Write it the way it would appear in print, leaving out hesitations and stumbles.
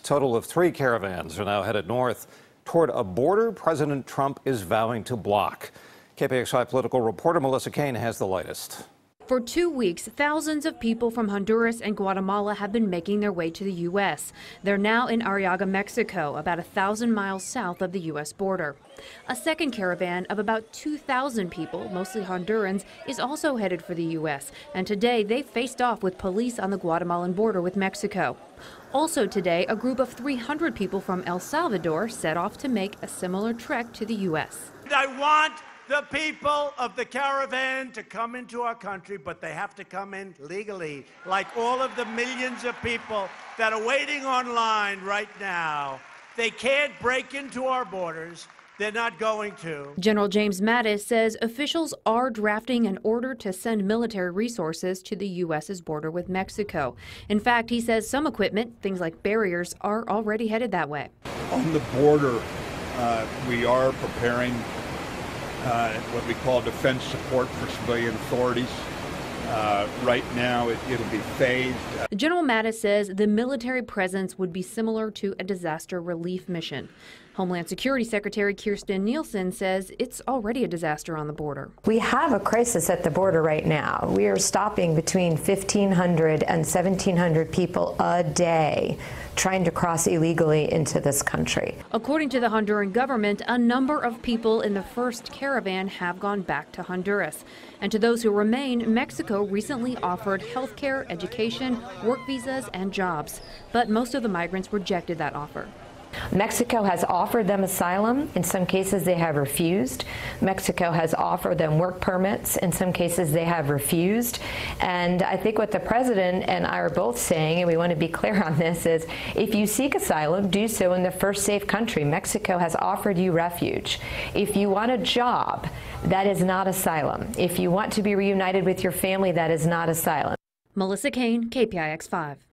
total of 3 caravans are now headed north toward a border President Trump is vowing to block. KPIX 5 political reporter Melissa Caen has the latest. For 2 weeks, thousands of people from Honduras and Guatemala have been making their way to the U.S. They're now in Arriaga, Mexico, about 1,000 miles south of the U.S. border. A second caravan of about 2,000 people, mostly Hondurans, is also headed for the U.S. And today they faced off with police on the Guatemalan border with Mexico. Also today, a group of 300 people from El Salvador set off to make a similar trek to the U.S. I want the people of the caravan to come into our country, but they have to come in legally, like all of the millions of people that are waiting online right now. They can't break into our borders. They're not going to. General James Mattis says officials are drafting an order to send military resources to the U.S.'s border with Mexico. In fact, he says some equipment, things like barriers, are already headed that way. On the border, we are preparing what we call defense support for civilian authorities. Right now, it'll be phased. General Mattis says the military presence would be similar to a disaster relief mission. Homeland Security Secretary Kirstjen Nielsen says it's already a disaster on the border. We have a crisis at the border right now. We are stopping between 1,500 and 1,700 people a day trying to cross illegally into this country. According to the Honduran government, a number of people in the first caravan have gone back to Honduras. And to those who remain, Mexico recently offered health care, education, work visas, and jobs. But most of the migrants rejected that offer. Mexico has offered them asylum. In some cases, they have refused. Mexico has offered them work permits. In some cases, they have refused. And I think what the president and I are both saying, and we want to be clear on this, is if you seek asylum, do so in the first safe country. Mexico has offered you refuge. If you want a job, that is not asylum. If you want to be reunited with your family, that is not asylum. Melissa Caen, KPIX 5.